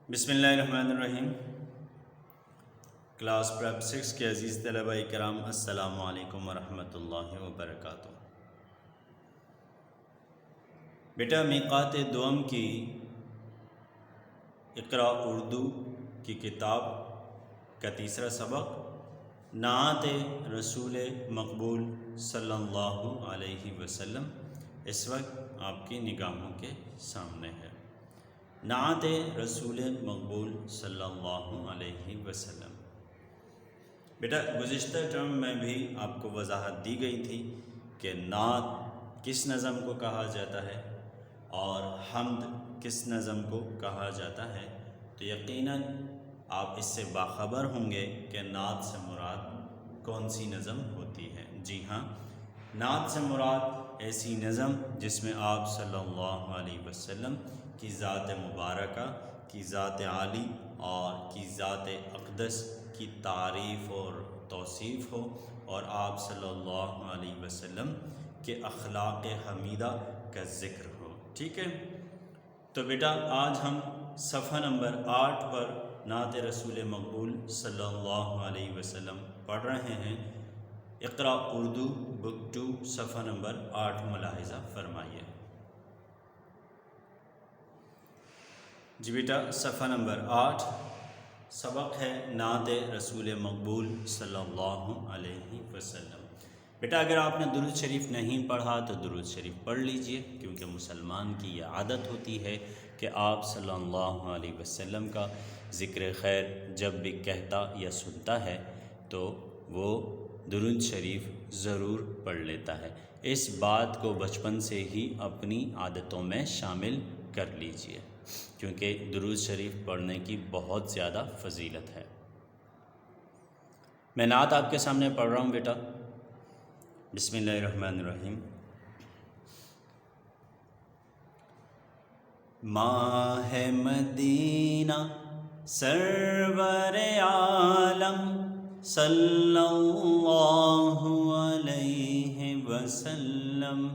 بسم اللہ الرحمن الرحیم۔ کلاس پریپ 6 کے عزیز طلبہ کرام، السلام علیکم ورحمۃ اللہ وبرکاتہ۔ بیٹا میقات دوم کی اقرا اردو کی کتاب کا تیسرا سبق نعت رسول مقبول صلی اللہ علیہ وسلم اس وقت آپ کی نگاہوں کے سامنے ہے۔ نعت رسول مقبول صلی اللہ علیہ وسلم۔ بیٹا گزشتہ ٹرم میں بھی آپ کو وضاحت دی گئی تھی کہ نعت کس نظم کو کہا جاتا ہے اور حمد کس نظم کو کہا جاتا ہے، تو یقیناً آپ اس سے باخبر ہوں گے کہ نعت سے مراد کون سی نظم ہوتی ہے۔ جی ہاں، نعت سے مراد ایسی نظم جس میں آپ صلی اللہ علیہ وسلم کی ذات مبارکہ، کی ذات عالی اور کی ذات اقدس کی تعریف اور توصیف ہو، اور آپ صلی اللہ علیہ وسلم کے اخلاق حمیدہ کا ذکر ہو۔ ٹھیک ہے، تو بیٹا آج ہم صفحہ نمبر 8 پر نعت رسول مقبول صلی اللہ علیہ وسلم پڑھ رہے ہیں۔ اقرا اردو بک 2 صفحہ نمبر 8 ملاحظہ فرمائیے۔ جی بیٹا صفحہ نمبر 8 سبق ہے نعت رسول مقبول صلی اللہ علیہ وسلم۔ بیٹا اگر آپ نے درود شریف نہیں پڑھا تو درود شریف پڑھ لیجئے، کیونکہ مسلمان کی یہ عادت ہوتی ہے کہ آپ صلی اللہ علیہ وسلم کا ذکر خیر جب بھی کہتا یا سنتا ہے تو وہ درود شریف ضرور پڑھ لیتا ہے۔ اس بات کو بچپن سے ہی اپنی عادتوں میں شامل کر لیجئے، کیونکہ درود شریف پڑھنے کی بہت زیادہ فضیلت ہے۔ میں نعت آپ کے سامنے پڑھ رہا ہوں بیٹا۔ بسم اللہ الرحمن الرحیم۔ ماہ مدینہ سرور عالم صلی اللہ علیہ وسلم،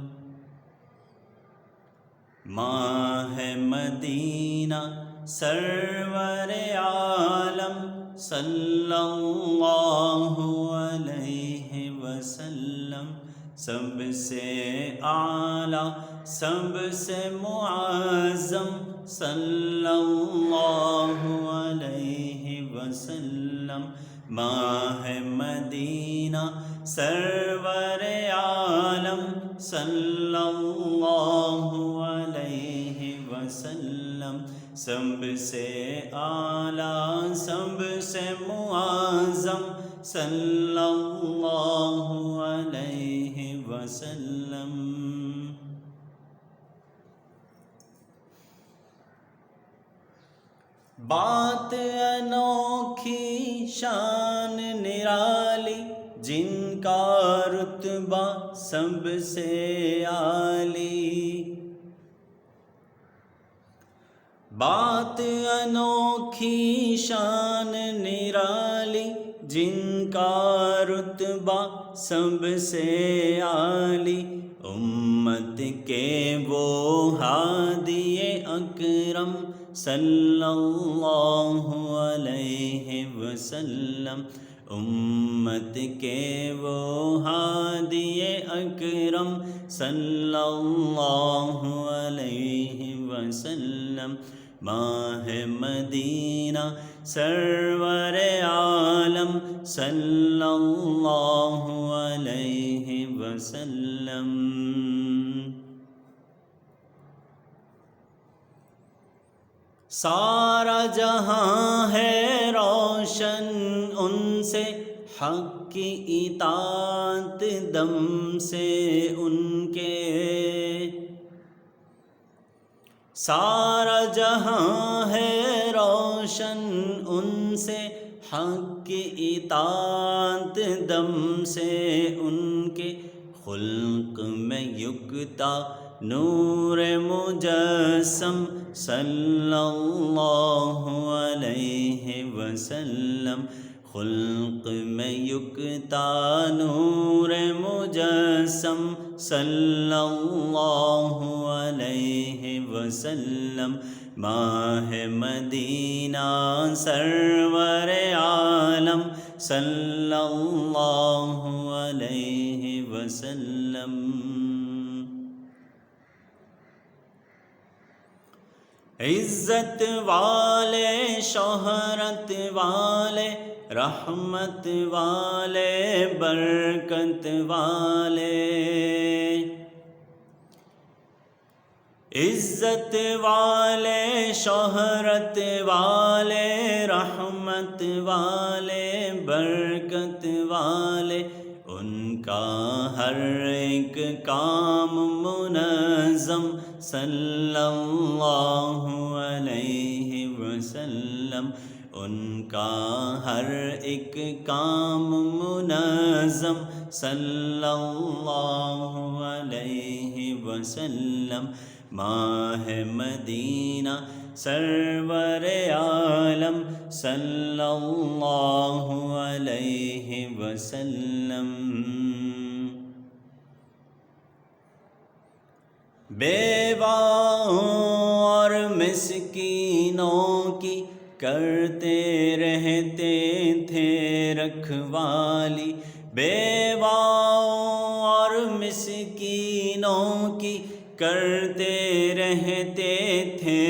ماہ مدینہ سرور عالم صلی اللہ علیہ وسلم، سب سے اعلیٰ سب سے معظم صلی اللہ علیہ وسلم، ماہ مدینہ سرور عالم صلی اللہ علیہ وسلم، سب سے اعلیٰ سب سے معظم صلی اللہ علیہ وسلم۔ بات انوکھی شان نرالی جن کا رتبہ سب سے عالی، بات انوکھی شان نرالی جن کا رتبہ سب سے عالی، امت کے وہ ہادی اکرم صلی اللہ علیہ وسلم، امت کے وہ ہادی اکرم صلی اللہ علیہ وسلم، ماہ مدینہ سرور عالم صلی اللہ علیہ وسلم۔ سارا جہاں ہے روشن ان سے، حق کی اطاعت دم سے ان کے، سارا جہاں ہے روشن ان سے، حق کی اطاعت دم سے ان کے، خلق میں یکتا نور مجسم صلی اللہ علیہ وسلم، خلق میں یکتا نور مجسم صلی اللہ علیہ وسلم، ماہ مدینہ سرور عالم صلی اللہ علیہ وسلم۔ عزت والے، شہرت والے، رحمت والے، برکت والے، عزت والے، شہرت والے، رحمت والے، برکت والے، ان کا ہر ایک کام منظم صلی اللہ علیہ وسلم، ان کا ہر ایک کام منظم صلی اللہ علیہ وسلم۔ ماہ مدینہ سرور عالم صلی اللہ علیہ وسلم۔ بیواؤں اور مسکینوں کی کرتے رہتے تھے رکھوالی، بیواؤں اور مسکینوں کی کرتے رہتے تھے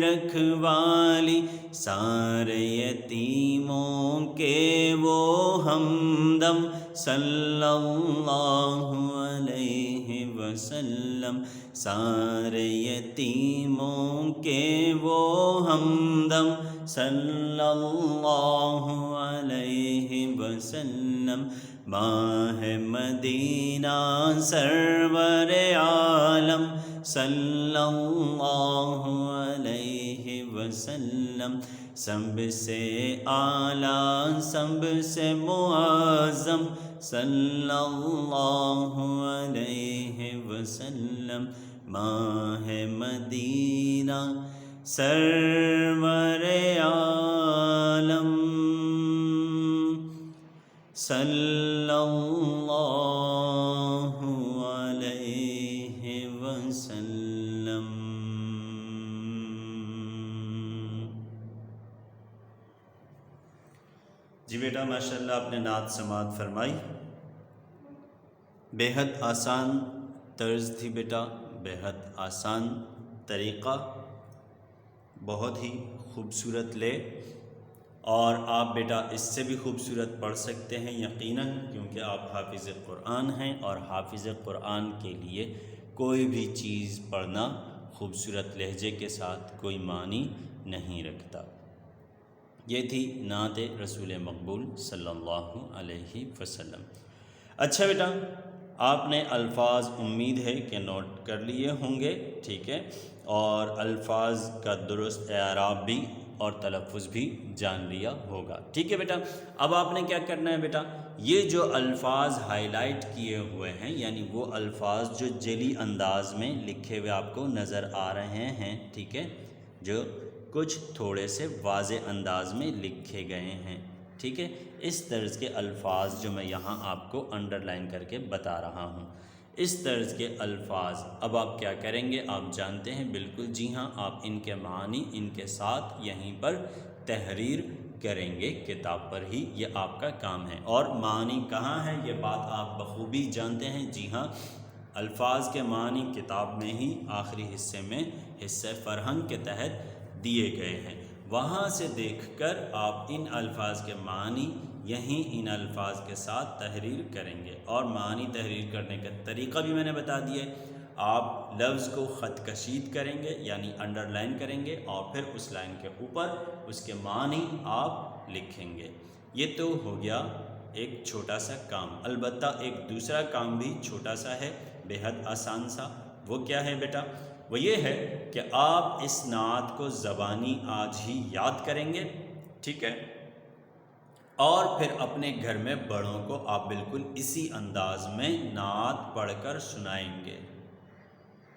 رکھوالی، سارے یتیموں کے وہ ہمدم صلی اللہ علیہ وسلم، سارے یتیموں کے وہ ہمدم صلی اللہ علیہ وسلم۔ ماہ مدینہ سرور عالم صلی اللہ علیہ وسلم، سب سے اعلیٰ، سب سے معظم صلی اللہ علیہ وسلم۔ ماہ مدینہ سرور عالم صلی اللہ علیہ وسلم۔ جی بیٹا ماشاءاللہ آپ نے نعت سماعت فرمائی، بے حد آسان طرز تھی بیٹا، بے حد آسان طریقہ، بہت ہی خوبصورت لے، اور آپ بیٹا اس سے بھی خوبصورت پڑھ سکتے ہیں یقیناً، کیونکہ آپ حافظ قرآن ہیں، اور حافظ قرآن کے لیے کوئی بھی چیز پڑھنا خوبصورت لہجے کے ساتھ کوئی معنی نہیں رکھتا۔ یہ تھی نعت رسول مقبول صلی اللہ علیہ وسلم۔ اچھا بیٹا، آپ نے الفاظ امید ہے کہ نوٹ کر لیے ہوں گے، ٹھیک ہے، اور الفاظ کا درست اعراب بھی اور تلفظ بھی جان لیا ہوگا، ٹھیک ہے بیٹا۔ اب آپ نے کیا کرنا ہے بیٹا، یہ جو الفاظ ہائی لائٹ کیے ہوئے ہیں، یعنی وہ الفاظ جو جلی انداز میں لکھے ہوئے آپ کو نظر آ رہے ہیں، ٹھیک ہے، جو کچھ تھوڑے سے واضح انداز میں لکھے گئے ہیں، ٹھیک ہے، اس طرز کے الفاظ جو میں یہاں آپ کو انڈر لائن کر کے بتا رہا ہوں، اس طرز کے الفاظ اب آپ کیا کریں گے، آپ جانتے ہیں بالکل، جی ہاں، آپ ان کے معنی ان کے ساتھ یہیں پر تحریر کریں گے، کتاب پر ہی، یہ آپ کا کام ہے۔ اور معنی کہاں ہے یہ بات آپ بخوبی جانتے ہیں، جی ہاں، الفاظ کے معنی کتاب میں ہی آخری حصے میں حصہ فرہنگ کے تحت دیے گئے ہیں، وہاں سے دیکھ کر آپ ان الفاظ کے معنی یہیں ان الفاظ کے ساتھ تحریر کریں گے۔ اور معنی تحریر کرنے کا طریقہ بھی میں نے بتا دیا ہے، آپ لفظ کو خط کشید کریں گے، یعنی انڈر لائن کریں گے، اور پھر اس لائن کے اوپر اس کے معنی آپ لکھیں گے۔ یہ تو ہو گیا ایک چھوٹا سا کام، البتہ ایک دوسرا کام بھی چھوٹا سا ہے، بے حد آسان سا، وہ کیا ہے بیٹا، وہ یہ ہے کہ آپ اس نعت کو زبانی آج ہی یاد کریں گے، ٹھیک ہے، اور پھر اپنے گھر میں بڑوں کو آپ بالکل اسی انداز میں نعت پڑھ کر سنائیں گے۔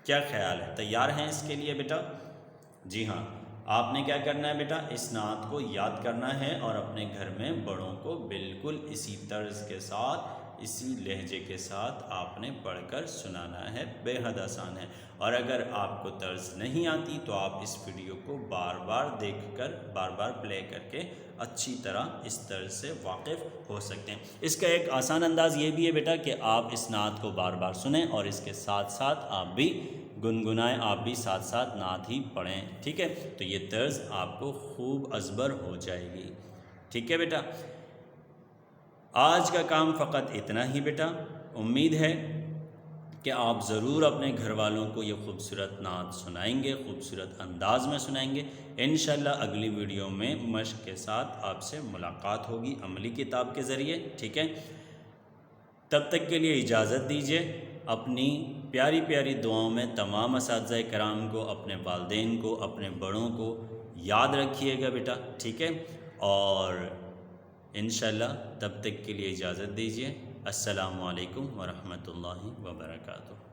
کیا خیال ہے، تیار ہیں اس کے لیے بیٹا؟ جی ہاں، آپ نے کیا کرنا ہے بیٹا، اس نعت کو یاد کرنا ہے اور اپنے گھر میں بڑوں کو بالکل اسی طرز کے ساتھ اسی لہجے کے ساتھ آپ نے پڑھ کر سنانا ہے، بے حد آسان ہے۔ اور اگر آپ کو طرز نہیں آتی تو آپ اس ویڈیو کو بار بار دیکھ کر، بار بار پلے کر کے اچھی طرح اس طرز سے واقف ہو سکتے ہیں۔ اس کا ایک آسان انداز یہ بھی ہے بیٹا کہ آپ اس نعت کو بار بار سنیں اور اس کے ساتھ ساتھ آپ بھی گنگنائیں، آپ بھی ساتھ ساتھ نعت ہی پڑھیں، ٹھیک ہے؟ تو یہ طرز آپ کو خوب ازبر ہو جائے گی، ٹھیک ہے بیٹا؟ آج کا کام فقط اتنا ہی بیٹا۔ امید ہے کہ آپ ضرور اپنے گھر والوں کو یہ خوبصورت نعت سنائیں گے، خوبصورت انداز میں سنائیں گے۔ انشاءاللہ اگلی ویڈیو میں مشق کے ساتھ آپ سے ملاقات ہوگی عملی کتاب کے ذریعے، ٹھیک ہے؟ تب تک کے لیے اجازت دیجیے۔ اپنی پیاری پیاری دعاؤں میں تمام اساتذہ کرام کو، اپنے والدین کو، اپنے بڑوں کو یاد رکھیے گا بیٹا، ٹھیک ہے؟ اور انشاءاللہ تب تک کے لیے اجازت دیجیے۔ السلام علیکم ورحمۃ اللہ وبرکاتہ۔